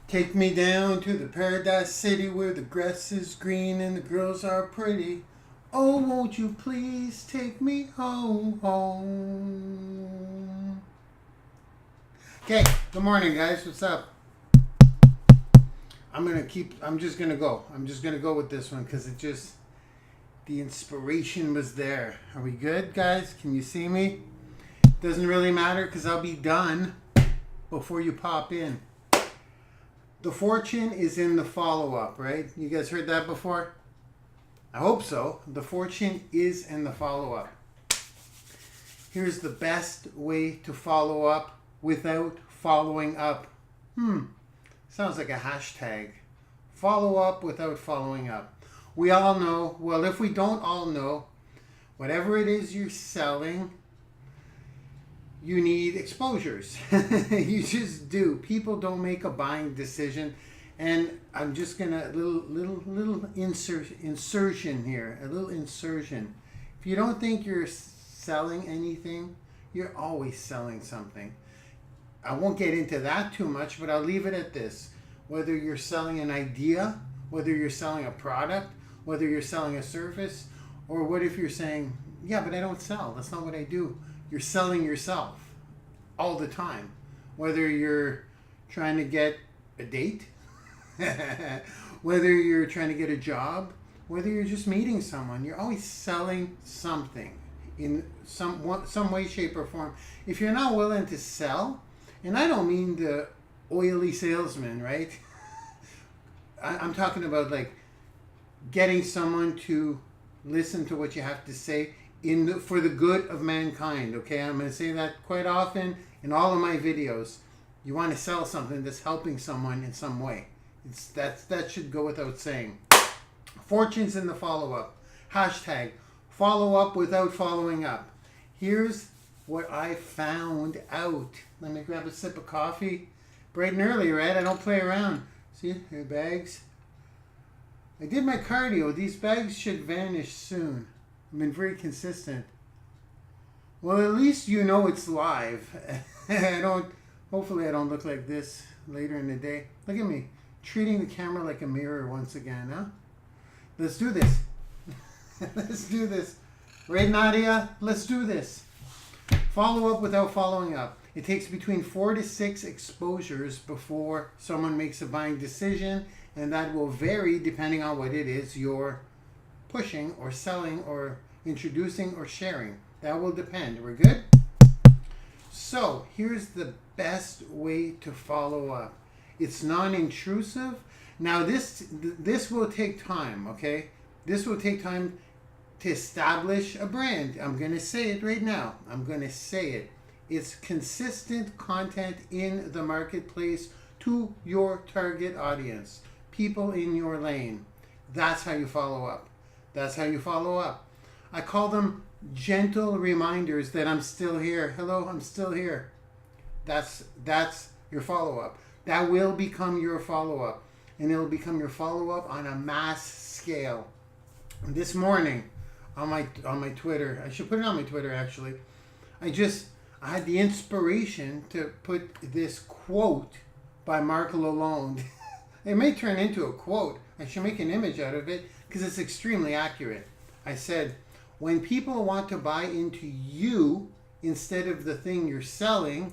Take me down to the paradise city where the grass is green and the girls are pretty. Oh, won't you please take me home, home. Okay, good morning, guys. What's up? I'm just gonna go with this one because the inspiration was there. Are we good, guys? Can you see me? Doesn't really matter because I'll be done before you pop in. The fortune is in the follow-up, right? You guys heard that before? I hope so. The fortune is in the follow-up. Here's the best way to follow up without following up. Sounds like a hashtag. Follow up without following up. We all know, well, if we don't all know, whatever it is you're selling, you need exposures. You just do. People don't make a buying decision. And I'm just gonna little insertion here. A little insertion. If you don't think you're selling anything, you're always selling something. I won't get into that too much, but I'll leave it at this. Whether you're selling an idea, whether you're selling a product, whether you're selling a service, or what if you're saying, yeah, but I don't sell. That's not what I do. You're selling yourself all the time. Whether you're trying to get a date, whether you're trying to get a job, whether you're just meeting someone, you're always selling something in some way, shape, or form. If you're not willing to sell, and I don't mean the oily salesman, right? I'm talking about like getting someone to listen to what you have to say for the good of mankind, okay? I'm going to say that quite often in all of my videos. You want to sell something that's helping someone in some way. That should go without saying. Fortune's in the follow-up. Hashtag follow up without following up. Here's what I found out. Let me grab a sip of coffee. Bright and early, right? I don't play around. See, here bags. I did my cardio. These bags should vanish soon. I've been very consistent. Well, at least you know it's live. Hopefully I don't look like this later in the day. Look at me, treating the camera like a mirror once again, huh? Let's do this. Let's do this. Right, Nadia? Let's do this. Follow up without following up. It takes between 4 to 6 exposures before someone makes a buying decision, and that will vary depending on what it is you're pushing or selling or introducing or sharing. That will depend. We're good? So here's the best way to follow up. It's non-intrusive. Now this will take time, okay? This will take time to establish a brand. I'm going to say it right now. I'm going to say it. It's consistent content in the marketplace to your target audience. People in your lane. That's how you follow up. That's how you follow up. I call them gentle reminders that I'm still here. Hello, I'm still here. That's your follow-up. That will become your follow-up. And it'll become your follow-up on a mass scale. This morning on my Twitter, I should put it on my Twitter actually, I had the inspiration to put this quote by Marc Lalonde. It may turn into a quote. I should make an image out of it because it's extremely accurate. I said, when people want to buy into you instead of the thing you're selling, ...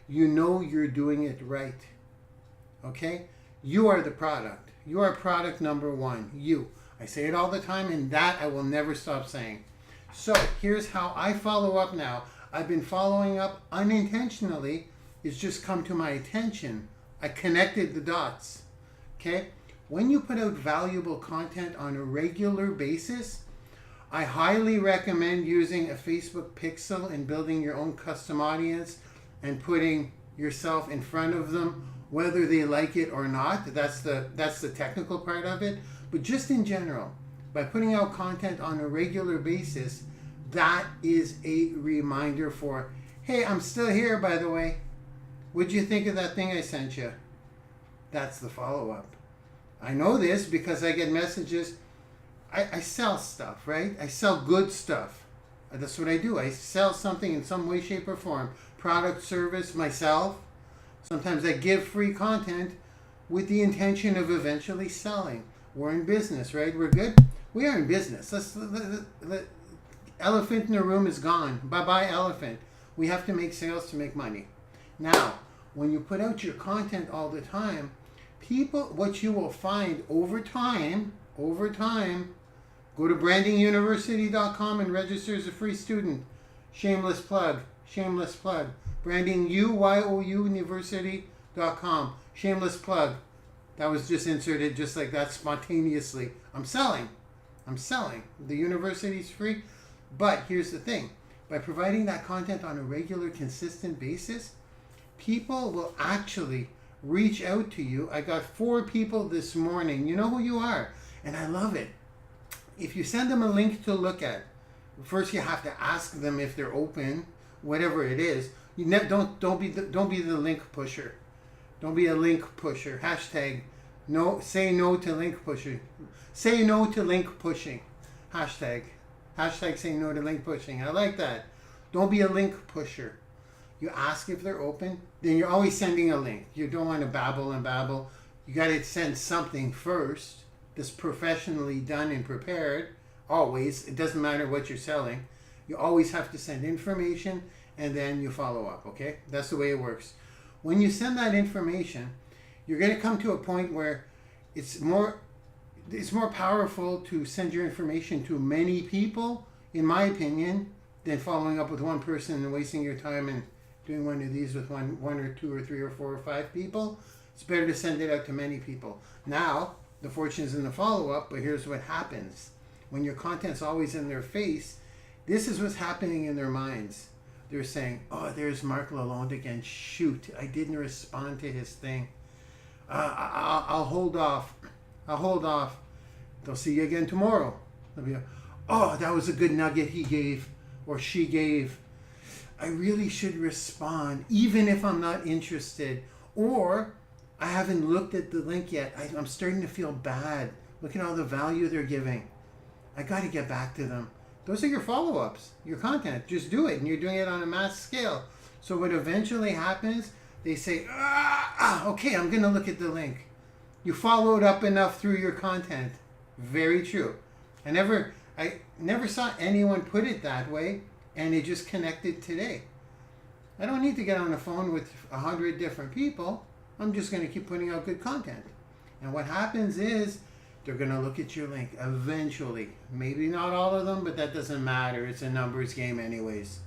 you know you're doing it right. Okay? You are the product. You are product number one. You. I say it all the time, and that I will never stop saying. So here's how I follow up now. I've been following up unintentionally. It's just come to my attention. I connected the dots. Okay? When you put out valuable content on a regular basis, I highly recommend using a Facebook pixel and building your own custom audience and putting yourself in front of them, whether they like it or not. That's the technical part of it. But just in general, by putting out content on a regular basis, that is a reminder for, hey, I'm still here, by the way. What'd you think of that thing I sent you? That's the follow-up. I know this because I get messages. I sell stuff, right? I sell good stuff. That's what I do. I sell something in some way, shape, or form. Product, service, myself. Sometimes I give free content with the intention of eventually selling. We're in business, right? We're good. We are in business. The elephant in the room is gone. Bye-bye, elephant. We have to make sales to make money. Now, when you put out your content all the time, what you will find over time, go to brandinguniversity.com and register as a free student. Shameless plug. Branding YOUuniversity.com. Shameless plug. That was just inserted just like that spontaneously. I'm selling. The university's free. But here's the thing. By providing that content on a regular, consistent basis, people will actually reach out to you. I got 4 people this morning. You know who you are. And I love it. If you send them a link to look at, first you have to ask them if they're open, whatever it is. Don't be the link pusher. Don't be a link pusher. Hashtag no. Say no to link pushing. Say no to link pushing. Hashtag say no to link pushing. I like that. Don't be a link pusher. You ask if they're open. Then you're always sending a link. You don't want to babble and babble. You got to send something first that's professionally done and prepared. Always. It doesn't matter what you're selling. You always have to send information and then you follow up. Okay? That's the way it works. When you send that information, you're going to come to a point where it's more powerful to send your information to many people, in my opinion, than following up with one person and wasting your time and doing one of these with one or 2 or 3 or 4 or 5 people. It's better to send it out to many people. Now, the fortune is in the follow-up, but here's what happens. When your content's always in their face, this is what's happening in their minds. They're saying, oh, there's Marc Lalonde again. Shoot, I didn't respond to his thing. I'll hold off. They'll see you again tomorrow. They'll be, oh, that was a good nugget he gave or she gave. I really should respond, even if I'm not interested. Or I haven't looked at the link yet. I'm starting to feel bad. Look at all the value they're giving. I got to get back to them. Those are your follow-ups, your content. Just do it, and you're doing it on a mass scale. So what eventually happens, they say, okay, I'm going to look at the link. You followed up enough through your content. Very true. I never saw anyone put it that way, and it just connected today. I don't need to get on the phone with 100 different people. I'm just going to keep putting out good content. And what happens is, they're going to look at your link eventually. Maybe not all of them, but that doesn't matter. It's a numbers game anyways.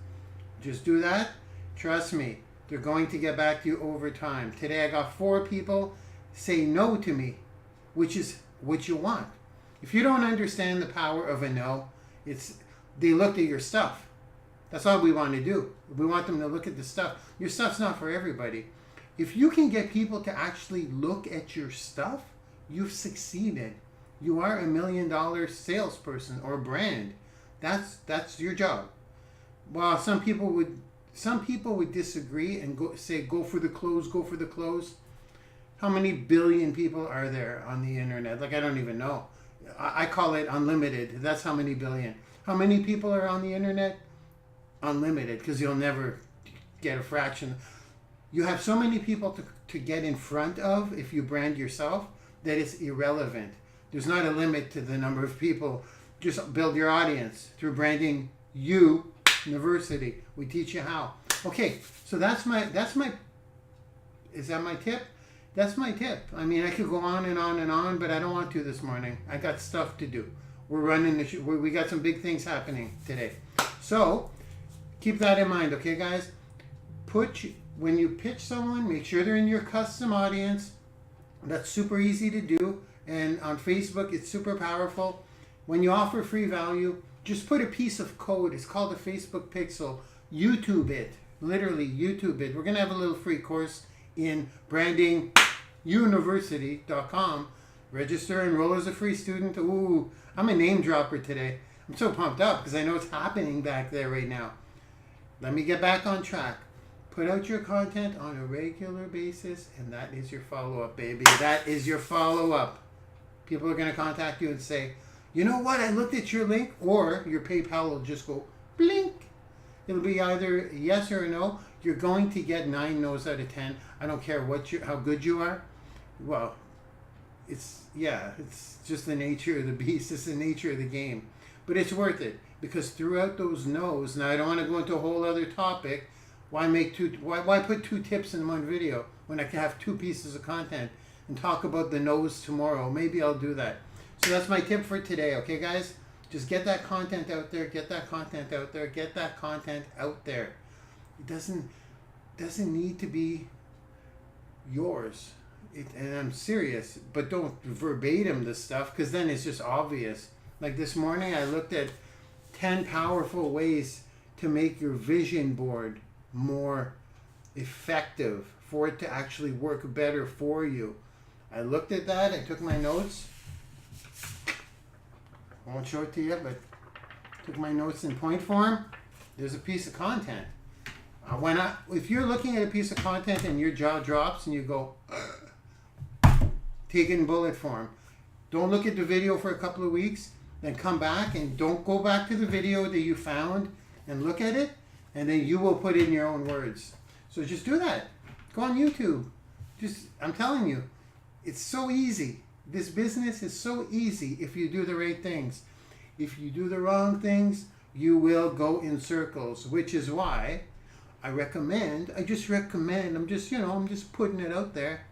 Just do that. Trust me, they're going to get back to you over time. Today I got 4 people say no to me, which is what you want. If you don't understand the power of a no, they looked at your stuff. That's all we want to do. We want them to look at the stuff. Your stuff's not for everybody. If you can get people to actually look at your stuff, you've succeeded. You are $1 million salesperson or brand. That's your job. Well, some people would disagree and go for the close. How many billion people are there on the internet? Like, I don't even know. I call it unlimited. That's how many billion. How many people are on the internet? Unlimited, because you'll never get a fraction. You have so many people to get in front of if you brand yourself that it's irrelevant. There's not a limit to the number of people. Just build your audience through Branding YOUuniversity. We teach you how. Okay, so that's my is that my tip? That's my tip. I mean, I could go on and on and on, but I don't want to this morning. I got stuff to do. We're running we got some big things happening today. So, keep that in mind, okay, guys? When you pitch someone, make sure they're in your custom audience. That's super easy to do. And on Facebook, it's super powerful. When you offer free value, just put a piece of code. It's called a Facebook Pixel. YouTube it. Literally, YouTube it. We're going to have a little free course in Branding YOUuniversity.com. Register, enroll as a free student. Ooh, I'm a name dropper today. I'm so pumped up because I know it's happening back there right now. Let me get back on track. Put out your content on a regular basis, and that is your follow-up, baby. That is your follow-up. People are going to contact you and say, you know what, I looked at your link, or your PayPal will just go blink. It'll be either yes or no. You're going to get 9 no's out of 10. I don't care how good you are. Well, it's just the nature of the beast. It's the nature of the game. But it's worth it, because throughout those no's, now I don't want to go into a whole other topic. Why put 2 tips in one video when I can have 2 pieces of content and talk about the no's tomorrow? Maybe I'll do that. So that's my tip for today, okay guys? Just get that content out there, get that content out there, get that content out there. It doesn't need to be yours. And I'm serious, but don't verbatim the stuff, because then it's just obvious. Like this morning I looked at 10 powerful ways to make your vision board more effective, for it to actually work better for you. I looked at that, I took my notes. I won't show it to you, but took my notes in point form. There's a piece of content. If you're looking at a piece of content and your jaw drops and you go, take it in bullet form. Don't look at the video for a couple of weeks, then come back, and don't go back to the video that you found and look at it, and then you will put in your own words. So just do that. Go on YouTube. I'm telling you, it's so easy. This business is so easy if you do the right things. If you do the wrong things, you will go in circles, which is why I'm just putting it out there.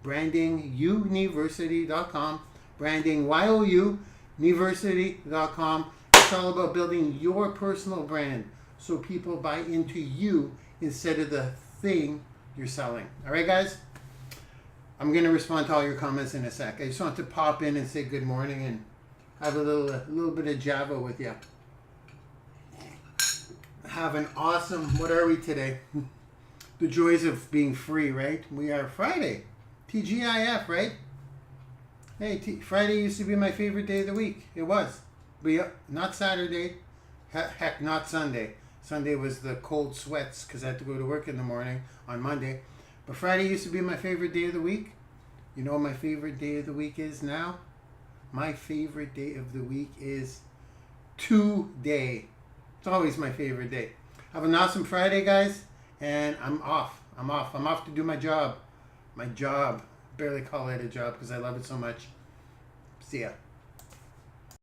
Branding YOUniversity.com. Branding YOUniversity.com. It's all about building your personal brand so people buy into you instead of the thing you're selling. All right, guys? I'm going to respond to all your comments in a sec. I just want to pop in and say good morning and have a little bit of Java with you. Have an awesome, what are we today? The joys of being free, right? We are Friday. TGIF, right? Hey, Friday used to be my favorite day of the week. It was. But not Saturday. Heck, not Sunday. Sunday was the cold sweats because I had to go to work in the morning on Monday. But Friday used to be my favorite day of the week. You know what my favorite day of the week is now? My favorite day of the week is today. It's always my favorite day. Have an awesome Friday, guys. And I'm off. I'm off to do my job. My job. Barely call it a job because I love it so much. See ya.